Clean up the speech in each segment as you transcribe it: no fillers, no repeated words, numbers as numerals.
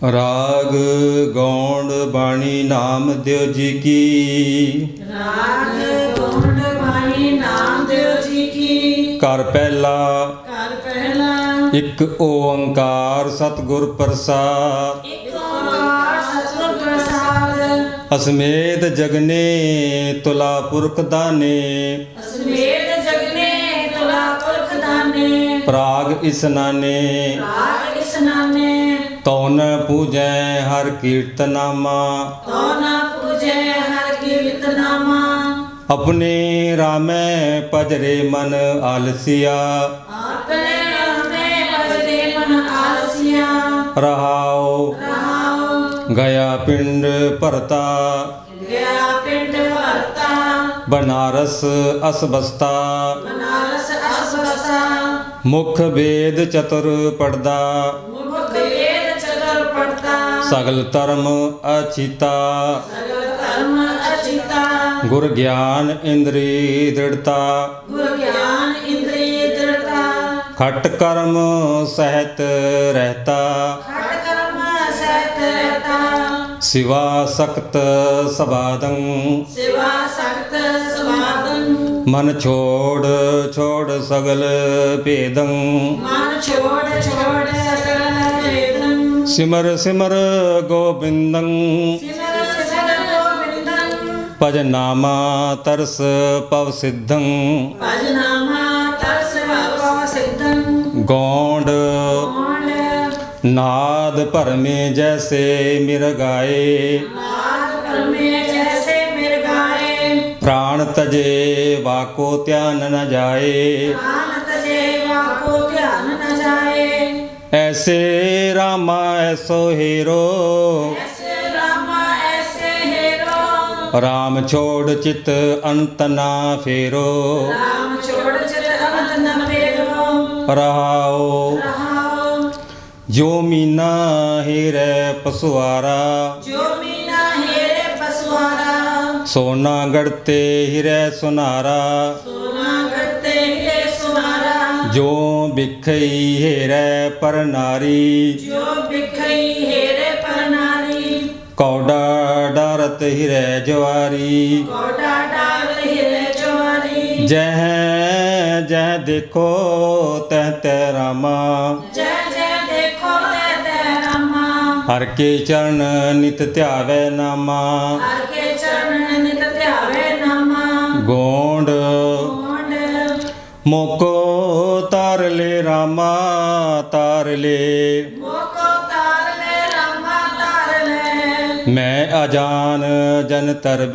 राग गौंड बाणी नाम देव जी की। राग गौंड बाणी नाम देव जी की। कर पहला एक ओंकार सतगुर प्रसाद। एक ओंकार सतगुर प्रसाद। असमेत जगने तुला पुरख दाने। असमेत जगने तुला पुरख दाने। प्राग इसनाने प्राग इसनाने। तो न पूजै हर कीर्तनामा। तो न पूजै हर कीर्तनामा। अपने रामै पजरे मन आलसिया। अपने हमें भजरे मन आलसिया। रहाओ गया पिंड भरता। गया पिंड भरता। बनारस असबस्ता। बनारस असबस्ता। मुख वेद चतुर पढ़दा। मुख वेद चतुर पढ़ता। सगल धर्म अचिता। सगल धर्म अचिता। गुर ज्ञान इंद्री दृढ़ता। गुर ज्ञान इंद्रिय दृढ़ता। खट कर्म सहत रहता। खट कर्म सहत रहता। शिवा सक्त सबादं। शिवा सक्त स्वादन। मन छोड़ छोड़ सगल भेदं। मन छोड़ छोड़ सगल भेदं। सिमर सिमर गोविंदं। सिमर सिमर गोविंदं। भज नामा तरस पव सिद्धं। भज नामा तरस पव सिद्धं। गौंड गौंड नाद भरमे जैसे मिर्गाए। नाद भरमे जैसे मिर्गाए। प्राण तजे वाको ध्यान न जाए। प्राण तजे वाको ध्यान न जाए। ऐसे रामा ऐसो हीरो। ऐसे रामा ऐसे हेरो। राम छोड़ चित अंत ना फेरो। राम छोड़ चित अनंत न फेरो। रहाओ रहाओ जो मीना हीरे पसुआरा। जो मीना हेरे पसवारा। सोना गढ़ते हीरे सुनारा। सोना करते हीरे सुनारा। जो बिखई हीरे पर नारी। जो बिखई हेरे पर नारी। कौडा डारत हीरे जवारी। कोटा डाल हीरे ज्वारी। जह जह देखो तह तह रामा। जय जय देखो ते रामा। हर के चरण नित ध्यावे नामा। हर के चरण नित ध्यावे नामा। गोंड गोंड मोको तार ले रामा तार ले। मोको तार ले रामा तार ले। मैं अजान जन तरब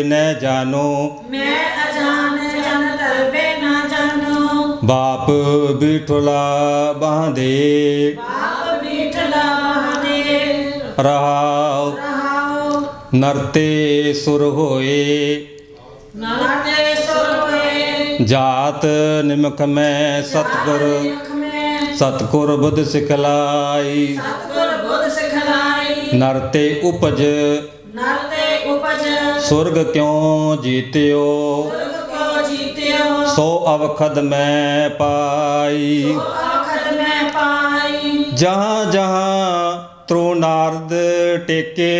न जानो। मैं अजान जन तरबे न जानो। बाप बिठुला बांधे। बाप बीठला महादेव। रहाओ रहाओ नरते सुर होए। नाते सुर होए। जात निमख में सतगुर। में सतगुर बुद्ध सिखलाई। सतगुर बुद्ध सिखलाई। नरते उपज नरते उपज। स्वर्ग क्यों जीत्यो। स्वर्ग को जीत्यो। सो अवखद में पाई। आखद में पाई। जहाँ जहाँ त्रोनार्द टेके।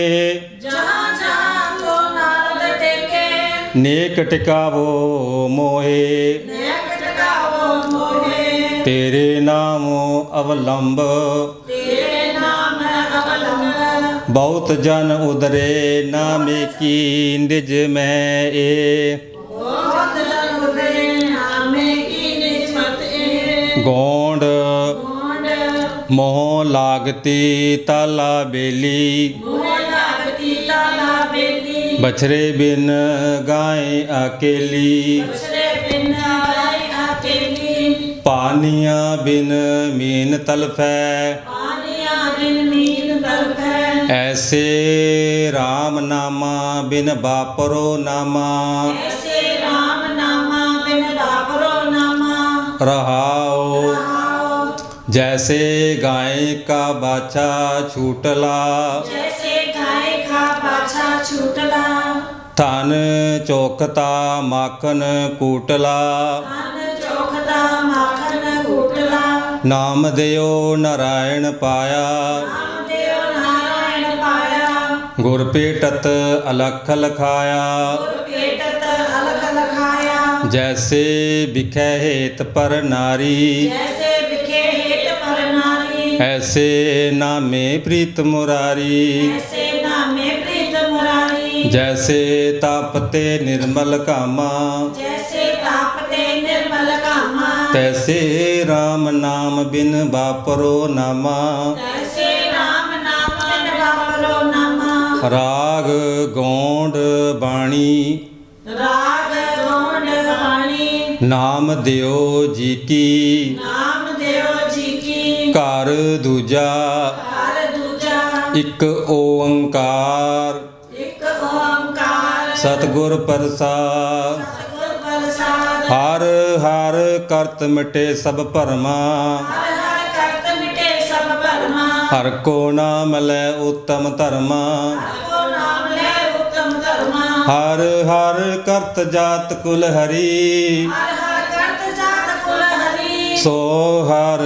जहाँ जहाँ तो नारद टेके। नेक टिकावो मोहे। नेक टकावो मोहे। तेरे नामो अवलंब। तेरे नाम अवलंब। बहुत जन उदरे नामे की निज में ए। बहुत जन उदरे नामे की निज मत ए। गोंड गोंड मोह लागती ताला बेली। मोह लागती ताला बेली। बछरे बिन गाय अकेली। बछड़े बिन गाय अकेली। पानिया बिन मीन तलफै। पानिया बिन मीन तलफै। ऐसे राम नामा बिन बापरो नामा। ऐसे राम नामा बिन बापरो नामा। रहाओ रहाओ जैसे गाय का बाछा छूटला। जैसे गाय का बाछा छूटला। थन चोखता माखन कूटला। अन चोखता माखन कूटला। नाम देयो नारायण पाया। नाम देव ਗੁਰ ਭੇਟਤ ਅਲਖ ਲਖਾਇਆ ਗੁਰ ਭੇਟਤ ਅਲਖ ਲਖਾਇਆ ਜੈਸੇ ਵਿਖੇ ਹੇਤ ਪਰ ਨਾਰੀ ਜੈਸੇ ਵਿਖੇ ਹੇਤ ਪਰ ਨਾਰੀ ਐਸੇ ਨਾਮੇ ਪ੍ਰੀਤ ਮੁਰਾਰੀ ਐਸੇ ਨਾਮੇ ਪ੍ਰੀਤ ਮੁਰਾਰੀ ਜੈਸੇ ਤਾਪਤੇ ਨਿਰਮਲ ਕਾਮਾ ਜੈਸੇ ਤਾਪਤੇ ਨਿਰਮਲ ਕਾਮਾ ਤੈਸੇ RAM ਨਾਮ ਬਿਨ ਬਾਪਰੋ ਨਾਮਾ ਤੈਸੇ ਰਾਮ ਨਾਮ ਬਿਨ ਵਾਪਰੋ ਨਾਮਾ ਰਾਗ ਗੌਂਡ ਬਾਣੀ ਰਾਗ ਗੌਂਡ ਬਾਣੀ ਨਾਮ ਦਿਓ ਜੀ ਕੀ ਨਾਮ ਦਿਓ ਜੀ ਕੀ ਘਰ ਦੂਜਾ ਘਰ ਦੂਜਾ ਇੱਕ ਓੰਕਾਰ ਇੱਕ ਓੰਕਾਰ ਸਤਿਗੁਰ ਪ੍ਰਸਾਦ ਸਤਿਗੁਰ ਪ੍ਰਸਾਦ ਹਰ ਹਰ ਕਰਤ ਮਿਟੇ ਸਭ ਭਰਮਾ ਹਰ ਹਰ ਕਰਤ ਮਿਟੇ ਸਭ ਭਰਮਾ ਹਰ ਕੋ ਨਾਮ ਲੈ ਉਤਮ ਧਰਮਾ ਕੋ ਨਾਮ ਲੈ ਉਤਮ ਧਰਮਾ ਹਰ ਹਰ ਕਰਤ ਜਾਤ ਕੁਲ ਹਰੀ ਹਰ ਹਰ ਕਰਤ ਜਾਤ ਕੁਲ ਹਰੀ ਸੋ ਹਰ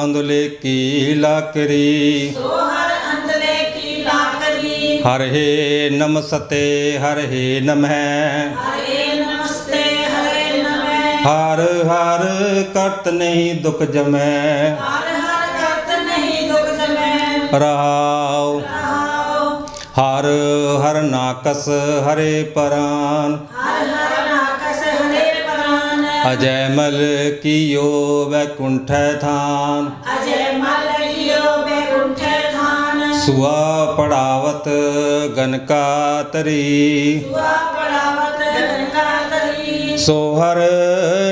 ਅੰਦਲੇ ਕੀ ਲਾਕਰੀ ਸੋ ਹਰ ਅੰਦਲੇ ਕੀ ਲਾਕਰੀ ਹਰਿ ਨਮਸਤੇ ਹਰਿ ਨਮਹਿ ਹਰੇ ਨਮਸਤੇ ਹਰੇ ਨਮੈ ਹਰ ਹਰ ਕਰਤ ਨਹੀਂ ਦੁਖ ਜਮੈ ਹਰ ਹਰ ਕਰਤ ਨਹੀਂ ਦੁਖ ਜਮੈ ਰਹਾਉ ਰਹਾਉ ਹਰ ਹਰ ਨਾਕਸ ਹਰੇ ਪਰਾਨ ਹਰ ਹਰ ਨਾਕਸ ਹਰੇ ਪ੍ਰਾਨ ਅਜੈ ਮਲ ਕੀਓ ਵੈਕੁੰਠੈ ਥਾਨ ਅਜੈ ਮਲ ਕੀਓ ਬੈਕੁੰਠੇ ਥਾਨ ਸੁਆ ਪੜਾਵਤ ਗਨਕਾ ਤਰੀ ਸੁਆ ਪੜਾਵਤ ਗਨਕਾ ਤਰੀ ਸੋ ਹਰ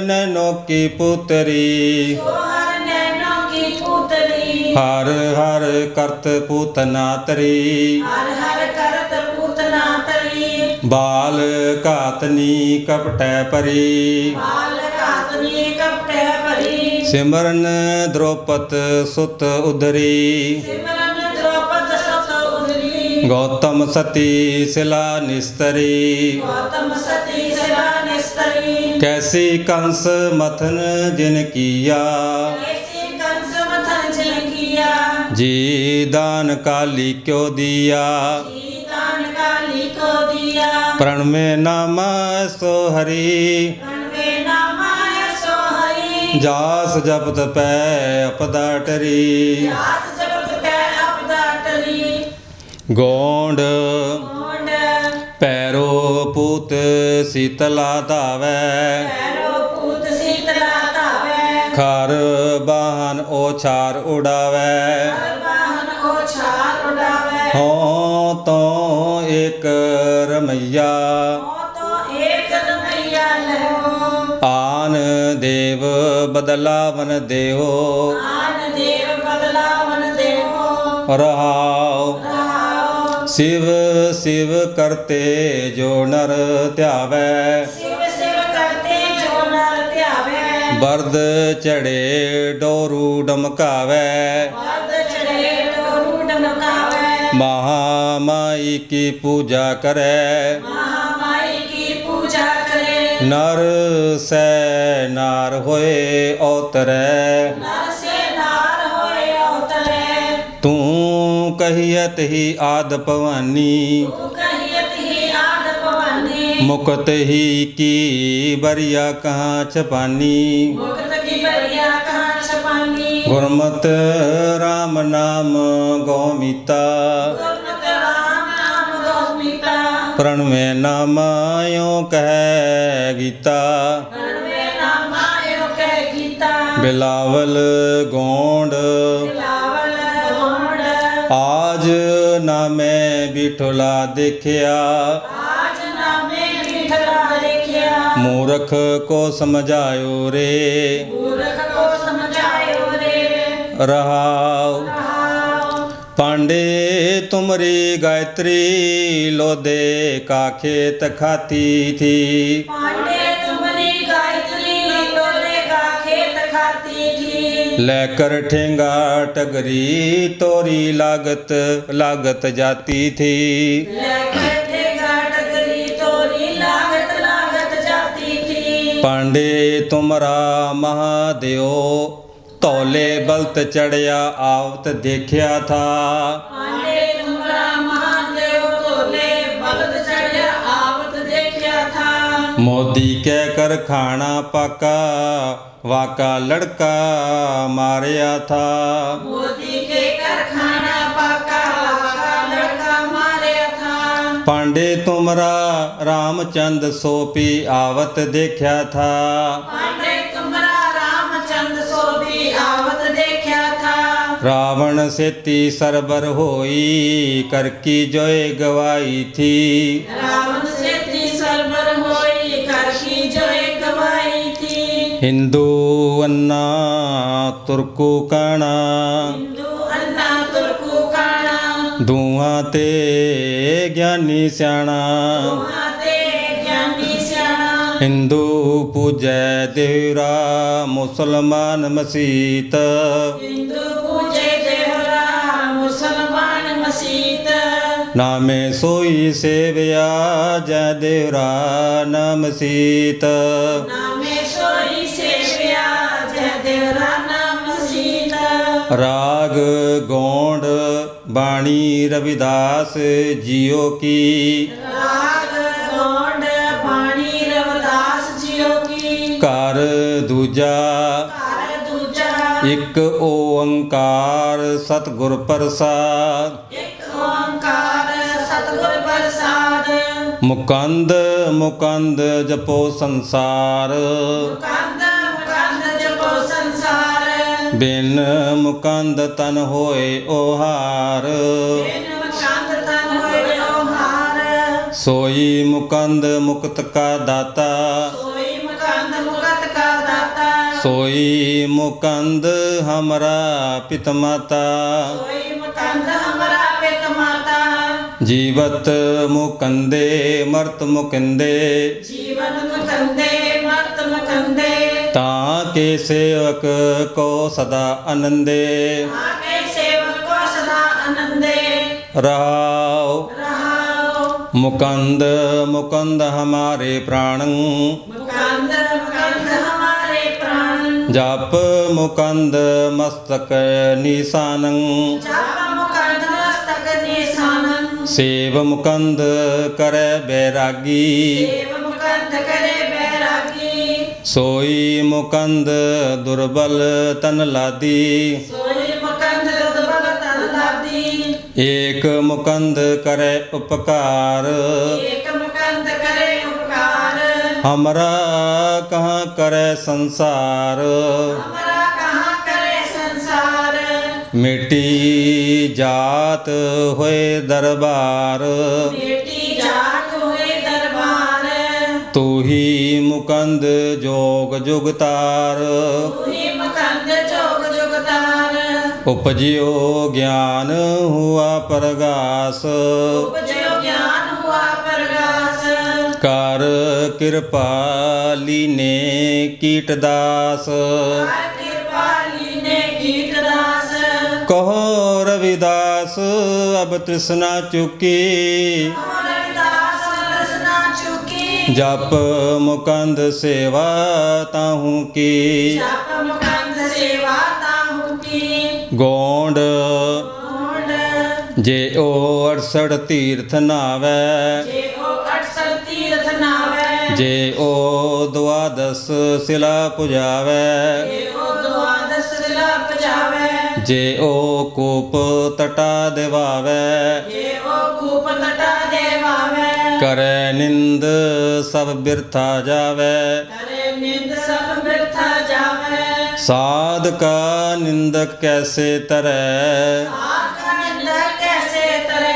ਨੈਨੋ ਕੀ ਪੁਤਰੀ ਸੋ ਹਰ ਨੈਣੋ ਕੀ ਪੁਤਰੀ ਹਰ ਹਰ ਕਰਤ ਪੂਤਨਾ ਤਰੀ ਹਰ ਹਰ ਕਰਤ ਪੂਤਨਾ ਤਰੀ ਬਾਲ ਘਾਤਨੀ ਕਪਟੈ ਪਰੀ ਬਾਲ ਘਾਤਨੀ ਕਪਟੇ ਭਰੀ ਸਿਮਰਨ ਦ੍ਰੋਪਤ ਸੁਤ ਉਧਰੀ ਸਿਮਰਨ ਦ੍ਰੋਪਦ ਸਤ ਉਦਰੀ ਗੌਤਮ ਸਤੀ ਸਿਲਾ ਨਿਸਤਰੀ ਗੌਤਮ ਸਤੀ ਸਿਵਾ ਨਿਸਤਰੀ ਕੈਸੀ ਕੰਸ ਮਥਨ ਜਿਨ ਕੀਆ ਐਸੀ ਕੰਸ ਮਥਨ ਜਿਨ ਕੀਆ ਜੀ ਦਾਨ ਕਾਲੀ ਕਿਉ ਦੀਆ ਜੀ ਦਾਨ ਕਾਲੀ ਕੋ ਦੀਆ ਪ੍ਰਣਮੇ ਨਾਮ ਸੋ ਹਰੀ ਪ੍ਰਣਵੇ ਨਾਮਾ ਸੋ ਹਰੀ ਜਾਸ ਜਪਤ ਪੈ ਅਪਦਾ ਟਰੀ ਆਸ ਜਪਤ ਕੈ ਆਪਦਾ ਟਰੀ ਗੋਂਡ ਗੋਂਡ ਪੈਰੋ ਪੂਤ ਸੀਤਲਾ ਧਾਵੈ ਪੈਰੋ ਪੂਤ ਸੀਤਲਾ ਧਾਵੈ ਖਰ ਬਾਹਨ ਓਛਾਰ ਉਡਾਵੈ ਹਰ ਬਾਹਨ ਕੋ ਛਾਰ ਉਡਾਵੈ ਹੋ ਤੋ ਏਕ ਰਮਈਆ ਹੋ ਤੋ ਏਕ ਰਮਈਆ ਲਹੋ ਆਨ ਦੇਵ ਬਦਲਾਵਨ ਦੇਹੋ ਆਨ ਦੇਵ ਬਦਲਾਵਨ ਦੇਵੋ ਰਹਾਉ ਰਹਾਉ ਸਿਵ ਸਿਵ ਕਰਤੇ ਜੋ ਨਰ ਧਿਆਵੈ ਸਿਵ ਸਿਵ ਕਰਤੇ ਜੋ ਨਰ ਧਿਆਵੈ ਬਰਦ ਚੜੇ ਡੋਰੂ ਡਮਕਾਵੈ ਵਰਦ ਚੜੇ ਡੋਰੂ ਡਮਕਾਵੈ ਮਹਾ ਮਾਈ ਕੀ ਪੂਜਾ ਕਰੈ ਮਹਾਮਾਈ ਕੀ ਪੂਜਾ ਕਰੇ ਨਰ ਸੈ ਨਾਰ ਹੋਏ ਔਤਰੈ ਨਰ ਸੇ ਨਾਰ ਹੋਏ ਅਵਤਰੇ ਤੂੰ ਕਹੀਅਤ ਹੀ ਆਦ ਭਵਾਨੀ ਤੂੰ ਕਹੀਅਤ ਹੀ ਆਦ ਭਵਾਨੀ ਮੁਕਤ ਹੀ ਕੀ ਬਰੀਆ ਕਹਾਂ ਛਪਾਨੀ ਮੁਕਤ ਕੀ ਬਰੀਆ ਕਹਾਂ ਛਪਾਨੀ ਗੁਰਮਤਿ RAM ਨਾਮ ਗੋਮੀਤਾ ਗੁਰਮਤਿ ਰਾਮ ਨਾਮ ਗੋਸਮੀਤਾ ਪ੍ਰਣਵੇ ਨਾਮਾਇਓ ਕਹਿ ਗੀਤਾ ਪ੍ਰਣਵੇ ਨਾਮਾ ਏਉ ਕਹਿ ਗੀਤਾ ਬਿਲਾਵਲ ਗੋਂਡ ਬਿਲਾਵਲ ਗੋਂਡ ਆਜ ਨਾ ਮੈਂ ਬਿਠਲਾ ਦੇਖਿਆ ਆਜ ਨਾਮੇ ਬਿਠਲਾ ਦੇਖਿਆ ਮੂਰਖ ਕੋ ਸਮਝਾਇਓ ਰੇ ਮੂਰਖ ਕੋ ਸਮਝਾਇਓ ਰੇ ਰਹਾਉ ਰਹਾਉ ਪਾਂਡੇ ਤੁਮਰੀ ਗਾਇਤਰੀ ਲੋਦੇ ਕਾ ਖੇਤ ਖਾਤੀ ਥੀ पांडे तुमरी गायत्री लोले का खेत खाती थी ਲੈ ਕਰ ਠੇਂਗਾ ਟਗਰੀ ਤੋਰੀ लागत जाती थी लेकर ठेगा टगरी तोरी लागत लागत जाती थी पांडे तुमरा महादेव तौले बलत चढ़िया आवत देखिया था पांडे तुमरा महादेव मोदी कह कर खाना पाका वाका लड़का मारिया था। मोदी के कारखाना पाका वाका लड़का मारिया था। पांडे तुमरा रामचंद सोपी आवत देखा था। पांडे तुमरा रामचंद सो भी आवत देखा था। रावण सेती सरबर होई करकी जोय गवाई थी। रावण से सरबर होई करकी जो एक गवाई थी। हिंदू अन्ना तुर्कू काना हिंदू अन्ना तुर्कू काना धुआं ते ज्ञानी स्याणा। तुम्हारे ज्ञानी स्याणा। हिंदू पूजै देवरा मुसलमान मसीत। हिंदू पूजे देवरा मुसलमान मसीत। नामे सोई सेवया जय देवरा नाम सीत। नामे सोई सेविया जय देवरा नाम सीत। राग गोंड बाणी रविदास जियो की। राग गोंड बाणी रविदास जियो की। कर दूजा कार दूजा एक ओंकार सतगुर प्रसाद। एक ओंकार सतगुर प्रसाद। मुकंद मुकंद जपो संसार। मुकंद मुकंद जपो संसार। बिन मुकंद तन होए ओहार। बिन मुकंद तन होए ओहार। सोई मुकंद मुक्त का दाता। सोई मुकंद मुकत का दाता। सोई मुकंद हमरा पित माता। सोई मुकंद हमारा पित माता। जीवत मुकंदे मर्त मुकंदे जीवन मुकंदे मर्त मुकंदे। ताके सेवक को सदा आनंदे। आगे सेवक को सदा आनंदे। रहाओ रहाओ मुकंद मुकंद हमारे प्राण। मुकंद मुकंद हमारे प्राण। जप मुकंद मस्तक निशानं। जाप मुकंद मस्तक निशानन। सेव मुकंद करे बैरागी। सेव मुकंद करे बैरागी। सोई मुकंद दुर्बल तन लादी। सोई मुकंद दुर्बल तन लादी। एक मुकंद करे उपकार। एक मुकंद करे उपकार। हमरा कहाँ करे संसार। हमारा कहाँ करे संसार। मिट्टी जात होए दरबार। बेटी जात हुए दरबार। तू ही मुकंद जोग जुगतार। तू ही मुकंद जोग जुगतार। उपजियो ज्ञान हुआ प्रगास। उपजो ज्ञान हुआ प्रगास। कर कृपाली ने कीटदास। कृपाली ने कीटदास। कहो रविदास अब तृष्णा चुकी। रविदास रसना चुकी। जप मुकंद सेवा ताहू की। जाप मुकंद सेवा ताहू की। गोंड गोंड जे ओ 68 तीर्थ नावै। जे ओ 68 तीर्थ नावे। जे ओ द्वादश शिला पुजावै। जे ओ द्वादश शिला पुजावे। जे ओ कूप तटा दिवावै। जे ओ कूप तटा देवावे। करे निंद सब बिरथा जावै। करे निंद सब वृथा जावे। साध का निंदक कैसे तरै। आका निंदक कैसे तरे।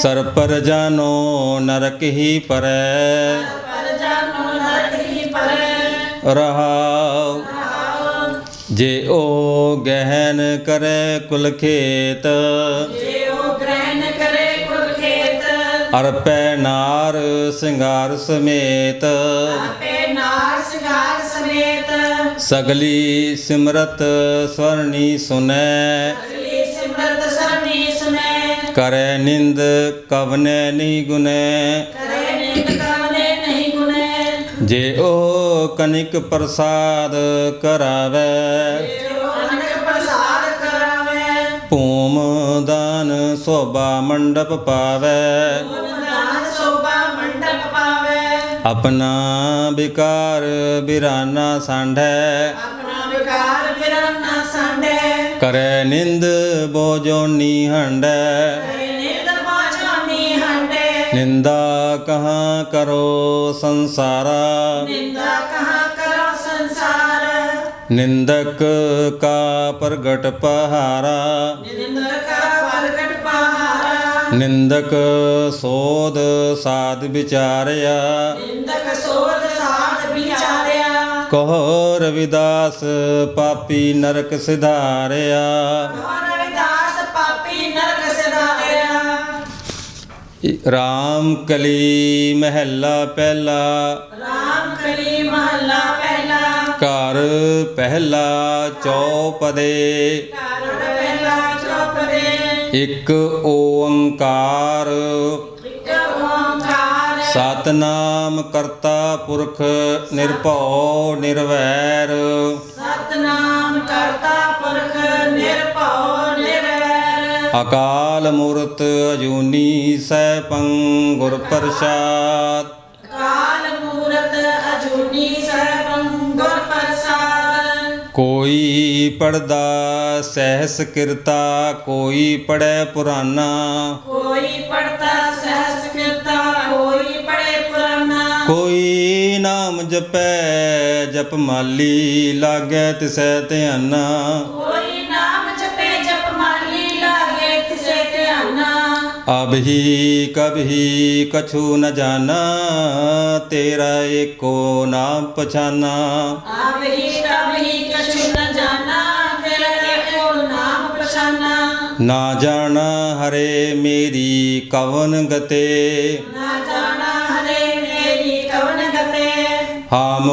सर पर जानो नरक ही परै। पर जानो नरक ही परे। रहाओ जे ओ गहन करे कुल खेत। जे ओ ग्रहण करे कुल खेत। अरपै नार सिंगार समेत। आपे नार सिंगार समेत। सगली सिमरत स्वर्णी सुनै। अगली सिमरत सरनी सुने। करे निंद कवने नहीं गुने। करे निंद कवने नहीं गुने। जे ओ कनिक प्रसाद करावै। जे ओ अनक प्रसाद करावे। भूम दान शोभा मंडप पावै। दान शोभा मंडप पावे। ਆਪਣਾ ਵਿਕਾਰ ਬਿਰਾਨਾ ਸਾਂਢੈ ਆਪਣਾ ਵਿਕਾਰ ਬਿਰਾਨਾ ਸਾਂਢੈ ਕਰੈ ਨਿੰਦ ਬੋਜੋਨੀ ਹੰਡੈ ਨਿਰਦ ਬਾਝਾਨੀ ਹੰਡੇ ਨਿੰਦਾ ਕਹਾਂ ਕਰੋ ਸੰਸਾਰਾ ਨਿੰਦਾ ਕਹਾਂ ਕਰੋ ਸੰਸਾਰ ਨਿੰਦਕ ਕਾ ਪ੍ਰਗਟ ਪਹਾਰਾ ਨਿੰਦਕ ਕਾ ਪ੍ਰਗਟ ਪਹਾਰਾ ਨਿੰਦਕ ਸੋਧ ਸਾਧ ਵਿਚਾਰਿਆ ਨਿੰਦਕ ਸੋਧ ਸਾਧ ਵਿਚਾਰਿਆ ਕਹੋ ਰਵਿਦਾਸ ਪਾਪੀ ਨਰਕ ਸਿਧਾਰਿਆ ਰਵਿਦਾਸ ਪਾਪੀ ਨਰਕ ਸਿਧਾਰਿਆ ਰਾਮ ਕਲੀ ਮਹਿਲਾ ਪਹਿਲਾ ਰਾਮ ਕਲੀ ਮਹੱਲਾ ਪਹਿਲਾ ਘਰ ਪਹਿਲਾ ਚੌਪਦੇ ਘਰ ਪਹਿਲਾ ਚੌਪਦੇ ਇੱਕ ਓੰਕਾਰ ਇੱਕ ਓੰਕਾਰ ਸਤਨਾਮ ਕਰਤਾ ਪੁਰਖ ਨਿਰਭਉ ਨਿਰਵੈਰ ਸਤਨਾਮ ਕਰਤਾ ਪੁਰਖ ਨਿਰਭਉ ਨਿਰਵੈਰ ਅਕਾਲ ਮੂਰਤ ਅਜੂਨੀ ਸੈਭੰ ਗੁਰ ਪ੍ਰਸਾਦ ਕਾਲ ਮੂਰਤ ਅਜੂਨੀ ਸਰਬੰ ਗੁਰ ਪ੍ਰਸਾਦ ਕੋਈ ਪੜਦਾ ਸਹਿਸ ਕਿਰਤਾ ਕੋਈ ਪੜੈ ਪੁਰਾਨਾ ਕੋਈ ਪੜਤਾ ਸਹਸ ਕਿਰਤਾ ਕੋਈ ਪੜੇ ਪੁਰਾਨਾ ਕੋਈ ਨਾਮ ਜਪੈ ਜਪ ਮਾਲੀ ਲਾਗੈ ਤਿਸੈ ਧਿਆਨਾ ਕੋਈ ਨਾਮ ਜਪੇ ਜਪ ਮਾਲੀ ਲਾਗੇ ਤਿਸੇ ਧਿਆਨਾ ਅਬਹੀ ਕਬਹੀ ਕਛੂ ਨ ਜਾਣਾ ਤੇਰਾ ਏਕੋ ਨਾਮ ਪਛਾਨਾ ਆਵਹੀ ਕਬਹੀ ਕਛੂ ਨ ਜਾਣਾ ਤੇਰਾ ਏਕੋ ਨਾਮ ਪਛਾਨਾ ਨਾ ਜਾਣਾ ਹਰੇ ਮੇਰੀ ਕਵਨ ਗਤੇ ਨਾ ਜਾਣਾ ਹਰੇ ਮੇਰੀ ਕਵਨ ਗਤੇ ਹਮ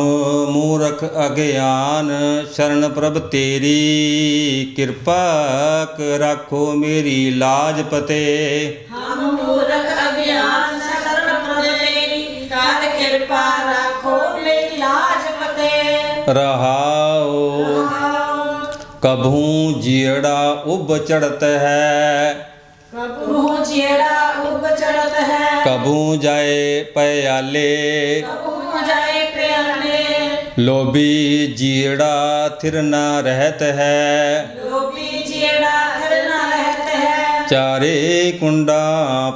ਮੂਰਖ ਅਗਿਆਨ ਸ਼ਰਨ ਪ੍ਰਭ ਤੇਰੀ ਕਿਰਪਾ ਰਾਖੋ ਮੇਰੀ ਲਾਜ ਪਤੇ ਹਮ ਮੂਰਖ ਅਗਿਆਨ ਸਰਬ ਪ੍ਰਭ ਤੇਰੀ ਕਰ ਕਿਰਪਾ ਰੱਖੋ ਮੇਰੀ ਲਾਜ ਪਤੇ ਰਹਾਉ ਕਭੂ ਜੀੜਾ ਉਬ ਚੜਤ ਹੈ ਕਬੂ ਜਿਹੜਾ ਉਬ ਚੜਤ ਹੈ ਕਭੂ ਜਾਏ ਪਿਆਲੇ ਕਬੂ ਜਾਏ ਪਿਆਲੇ ਲੋਭੀ ਜੀੜਾ ਥਿਰ ਨਾ ਰਹਿਤ ਹੈ ਲੋਭੀ ਜਿਹੜਾ ਖਰਨਾ ਰਹਤ ਹੈ ਚਾਰੇ ਕੁੰਡਾ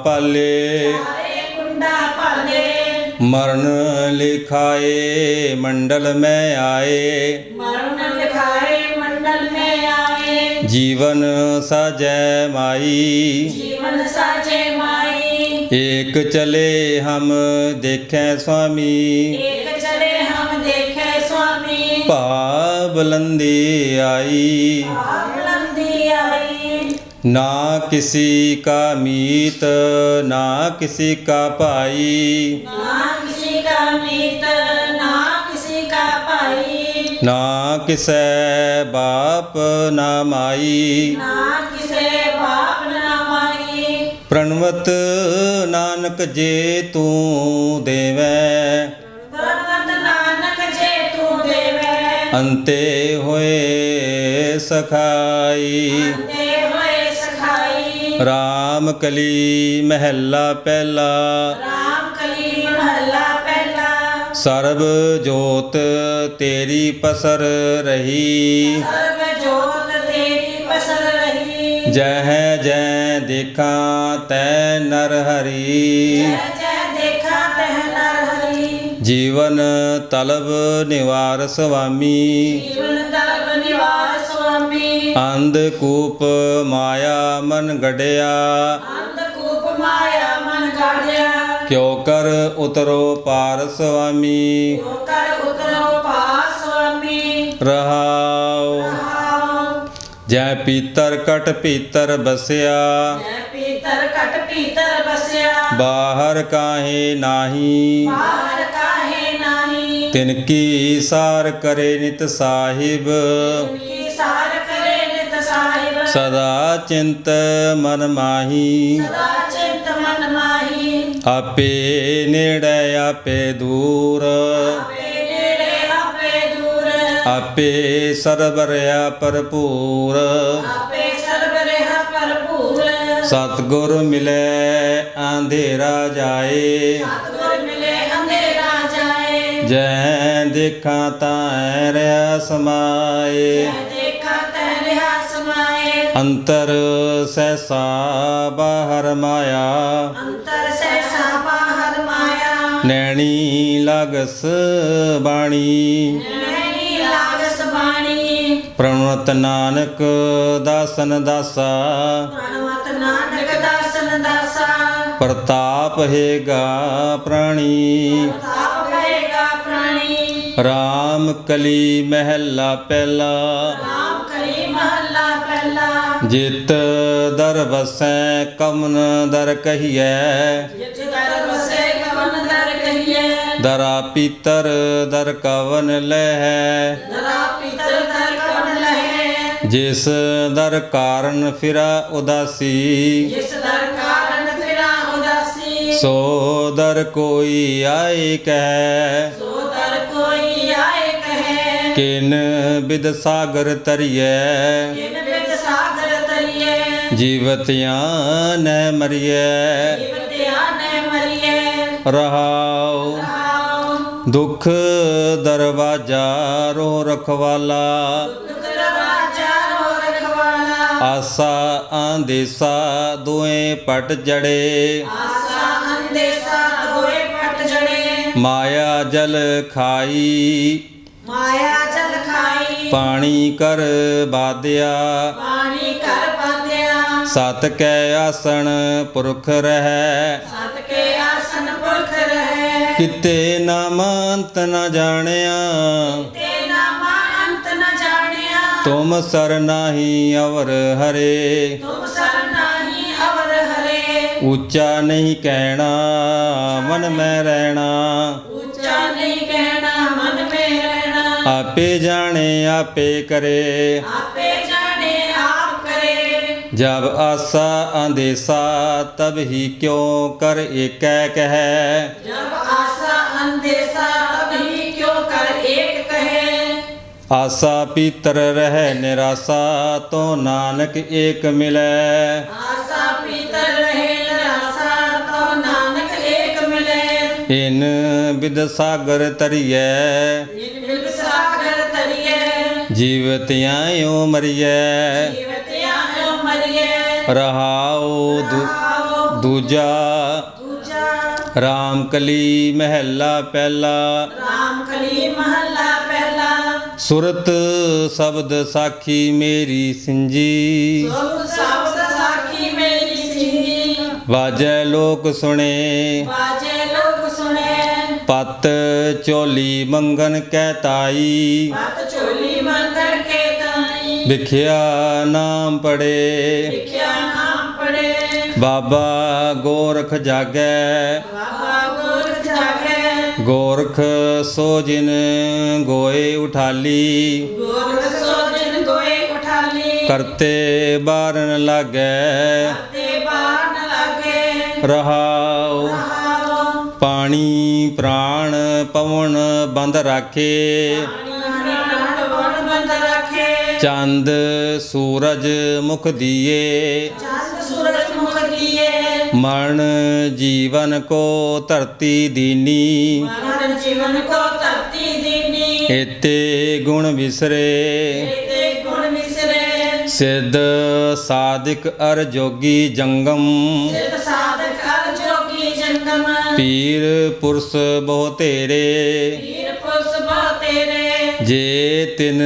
ਪਾਲੇ ਸਾਰੇ ਕੁੰਡਾ ਭਾਲੇ ਮਰਨ ਲਿਖਾਏ ਮੰਡਲ ਮੈਂ ਆਏ ਮਰਨ ਲਿਖਾਏ ਮੰਡਲ में आए ਜੀਵਨ ਸਾਜੈ ਮਾਈ जीवन साजे माई ਏਕ ਚਲੇ ਹਮ ਦੇਖੈ ਸੁਆਮੀ एक चले हम देखे स्वामी ਭਾ ਬੁਲੰਦੀ ਆਈ बुलंदी आई ਨਾ किसी का मीत ना किसी का पाई ना किसी का मीत ना किसी का भाई ना किसै बाप ना माई ना किसे बाप ना माई प्रणवत नानक जे तू देवै प्रणवत नानक जे तू देवे अंते होए सखाई दे होए सखाई राम कली महला पहला राम कली महला पहला सर्ब जोत तेरी पसर रही सर्व जोत तेरी पसर रही जह जय देखा तै नर हरि जय जय देखा तह नर हरि जीवन तलब निवार स्वामी जीवन तलब निवार स्वामी अंधकूप माया मन गढ़िया अंधकूप माया मन गाढ़िया क्यों कर उतरो पार स्वामी जो कर उतरो पास स्वामी रहाओ आओ जय पीतर कट पीतर बसिया जय पीतर कट पीतर बसिया बाहर काहे नाही बाहर काहे नाही तिनकी सार करे नित साहिब उनकी सार करे नित साहिब सदा चिंत मन माही सदा चिंत मन माही आपे नेड़े आपे दूर आपे नेड़े आपे दूर आपे सरबरिया भरपूर आपे सर्व रेहा भरपूर सतगुर मिले अंधेरा जाए सतगुर मिले अंधेरा ਜੈ ਦੇਖਾਂ ਤਾਂ ਰਹਿ ਸਮਾਏ ਦੇਖਾ ਤੈ ਰਿਹਾ ਸਮਾਏ ਅੰਤਰ ਸਹਿਸਾ ਬਾਹਰ ਮਾਇਆ ਅੰਤਰ ਸਹਿਸਾ ਬਾਹਰ ਮਾਇਆ ਨੈਣੀ ਲਾਗਸ ਬਾਣੀ ਨੈਣੀ ਲਾਗਸ ਬਾਣੀ ਪ੍ਰਣਵਤ ਨਾਨਕ ਦਾਸਨ ਦਾਸਾ ਪ੍ਰਣਵਤ ਨਾਨਕ ਦਾਸਨ ਦਾਸਾ ਪ੍ਰਤਾਪ ਹੈਗਾ ਪ੍ਰਾਣੀ ਤਾਪ ਹੋਏਗਾ ਪ੍ਰਾਣੀ ਰਾਮ ਕਲੀ ਮਹਿਲਾ ਪਹਿਲਾ ਰਾਮ ਕਲੀ ਮਹੱਲਾ ਪਹਿਲਾ ਜਿਤ ਦਰ ਵਸੈ ਕਮਨ ਦਰ ਕਹੀਐ ਜਿਤ ਦਰ ਵਸੇ ਕਵਨ ਦਰ ਕਹੀਏ ਦਰਾ ਪੀਤਰ ਦਰ ਕਵਨ ਲਹਿ ਦਰਾ ਪਿਤਰ ਦਰ ਕਵਨ ਲਹੇ ਜਿਸ ਦਰ ਕਾਰਨ ਫਿਰਾ ਉਦਾਸੀ ਜਿਸ ਦਰ ਕਾਰਨ ਫਿਰਾ ਉਦਾਸੀ ਸੋ ਦਰ ਕੋਈ ਆਏ ਕਹਿ ਸੋ ਦਰ ਕੋਈ ਆਏ ਕਹੇ ਕਿਨ ਬਿਦ ਸਾਗਰ ਤਰੀਐ ਜਿਨ ਬਿਦ ਸਾਗਰ ਤਰੀਏ ਜੀਵਤਿਆਂ ਨੈ ਮਰੀਐ ਜੀਵਤਿਆ ਨੇ ਮਰੀਏ ਰਹਾਉ ਆਓ ਦੁਖ ਦਰਵਾਜਾ ਰੋ ਰਖਵਾਲਾ ਦੁਖ ਦਰਵਾਜਾ ਰੋ ਰਖਵਾਲਾ ਆਸਾ ਆਂਦੇਸਾ ਦੋਏ ਪਟ ਜੜੇ ਆਸਾ ਅੰਦੇਸਾ ਦੋਏ ਪਟ ਜੜੇ ਮਾਇਆ ਜਲ ਖਾਈ ਮਾਇਆ ਜਲ ਖਾਈ ਪਾਣੀ ਕਰ ਬਾਦਿਆ ਪਾਣੀ ਕਰ ਪਾਦਿਆ ਸਤ ਕੈ ਆਸਣ ਪੁਰਖ ਰਹਿ ਸਤ ਕੇ ਆਸਨ ਪੁਰਖ ਰਹੇ ਕਿਤੇ ਨਾਮੰਤ ਨ ਜਾਣਿਆ ਤੇ ਨਾਮਾ ਅੰਤ ਨ ਜਾਣਿਆ ਤੁਮ ਸਰ ਨਾਹੀ ਅਵਰ ਹਰੇ ਤੁਮ ਸਰ ਨਾਹੀ ਅਵਰ ਹਰੇ ਉੱਚਾ ਨਹੀਂ ਕਹਿਣਾ ਮਨ ਮੈਂ ਰਹਿਣਾ ਉੱਚਾ ਨਹੀਂ ਕਹਿਣਾ ਮਨ ਮੇ ਰਹਿਣਾ ਆਪੇ ਜਾਣੇ ਆਪੇ ਕਰੇ ਆਪੇ ਜਾਣੇ ਆਪ ਕਰੇ ਜਬ ਆਸਾ ਆਂਦੇਸਾ ਤਬ ਹੀ ਕਿਉ ਕਰ ਏਕੈ ਕਹਿ ਜਬ ਆਸਾ ਅੰਦੇਸਾ ਤਬhi ਕਿਉ ਕਰ ਏਕ ਕਹੇ ਆਸਾ ਪੀਤਰ ਰਹਿ ਨਿਰਾਸਾ ਤੋ ਨਾਨਕ ਏਕ ਮਿਲੈ ਆਸਾ ਪੀਤਰ ਰਹੇ ਨਿਰਾਸਾ ਤੋ ਨਾਨਕ ਏਕ ਮਿਲੇ ਇਨ ਬਿਦ ਸਾਗਰ ਤਰੀਐ ਜਿਨ ਬਿਦ ਸਾਗਰ ਤਰੀਏ ਜੀਵਤਿਆਂ ਓ ਮਰੀਐ ਜੀਵਤਿਆ ਓ ਮਰੀਏ ਰਹਾਉ ਆਓ ਦੂਜਾ ਦੂਜਾ ਰਾਮ ਕਲੀ ਮਹਿਲਾ ਪਹਿਲਾ ਰਾਮ ਕਲੀ ਮਹੱਲਾ ਪਹਿਲਾ ਸੁਰਤ ਸ਼ਬਦ ਸਾਖੀ ਮੇਰੀ ਸਿੰਜੀ ਸੁਭ ਸਬਦ ਸਾਖੀ ਮੇਰੀ ਸਿੰਘੀ ਵਾਜੈ ਲੋਕ ਸੁਣੇ ਬਾਜੇ ਲੋਕ ਸੁਣੇ ਪਤ ਚੋਲੀ ਮੰਗਨ ਕਹਿ ਤਾਈ ਮਤ ਝੋਲੀ ਮੰਗਣ ਕੇ ਤਾਈ ਵਿਖਿਆ ਨਾਮ ਪੜੇ ਲਿਖਿਆ ਨਾਮ ਪੜੇ ਬਾਬਾ ਗੋਰਖ ਜਾਗੈ ਬਾਬਾ ਗੁਰ ਜਾਗੇ ਗੋਰਖ ਸੋ ਜਿਨ ਗੋਏ ਉਠਾਲੀ ਗੋਰਖ ਸੋ ਜਿਨ ਗੋਏ ਉਠਾਲੀ ਕਰਤੇ ਬਾਰਨ ਲਾਗੈ ਤੇ ਬਾਣ ਲਾਗੇ ਰਹਾਉ ਆਓ ਪਾਣੀ ਪ੍ਰਾਣ ਪਵਨ ਬੰਦ ਰਾਖੇ ਪ੍ਰਾਣ ਵਣ ਬੰਦ ਰੱਖੇ ਚੰਦ ਸੂਰਜ ਮੁਖ ਦੀਏ ਚੰਦ ਸੂਰਜ ਮੁਖ ਦੀਏ ਮਰਨ ਜੀਵਨ ਕੋ ਧਰਤੀ ਦੀਨੀ ਮਰਨ ਜੀਵਨ ਕੋ ਧਰਤੀ ਦੀਨੀ ਏਤੇ ਗੁਣ ਵਿਸਰੇ ਤੇ ਗੁਣ ਵਿਸਰੇ ਸਿੱਧ ਸਾਧਿਕ ਅਰ ਜੋਗੀ ਜੰਗਮ ਸਿਧ ਸਾਧਕ ਅਰ ਜੋਗੀ ਜੰਗਮ ਪੀਰ ਪੁਰਸ ਬਹੁ ਤੇਰੇ ਪੀਰ ਪੁਰਸ ਬਹੁ ਤੇਰੇ ਜੇ ਤਿਨ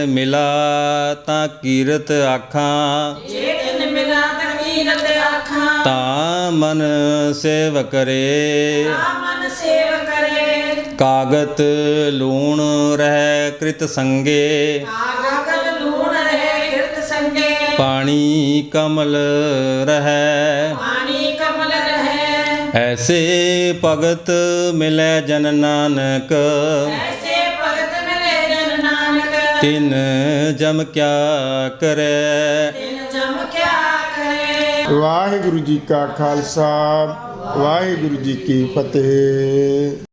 ਮਿਲਾ ਤਾਂ ਕੀਰਤ ਆਖਾਂ ਜੇ ਤਿਨ ਮਿਲਾ ਤਕੀਰਤ ਆਖਾਂ ਤਾਂ ਮਨ ਸੇਵ ਕਰੇ ਤਾ ਮਨ ਸੇਵ ਕਰੇ ਕਾਗਤ ਲੂਣ ਰਹਿ ਕ੍ਰਿਤ ਸੰਗੇ ਆਗਤ ਲੂਣ ਰਹੇ ਕਿਰਤ ਸੰਗੇ ਪਾਣੀ ਕਮਲ ਰਹਿ ਪਾਣੀ ਕਮਲ ਰਹੇ ਐਸੇ ਭਗਤ ਮਿਲੈ ਜਨ ਨਾਨਕ ਐਸੇ ਭਗਤ ਮਿਲੇ ਜਨ ਨਾਨਕ ਤਿਨ ਜਮ ਕਿਆ ਕਰੈ ਤਿਨ ਜਮ ਕਿਆ ਕਰੇ ਵਾਹਿਗੁਰੂ ਜੀ ਕਾ ਖਾਲਸਾ ਵਾਹਿਗੁਰੂ ਜੀ ਕੀ ਫਤਿਹ।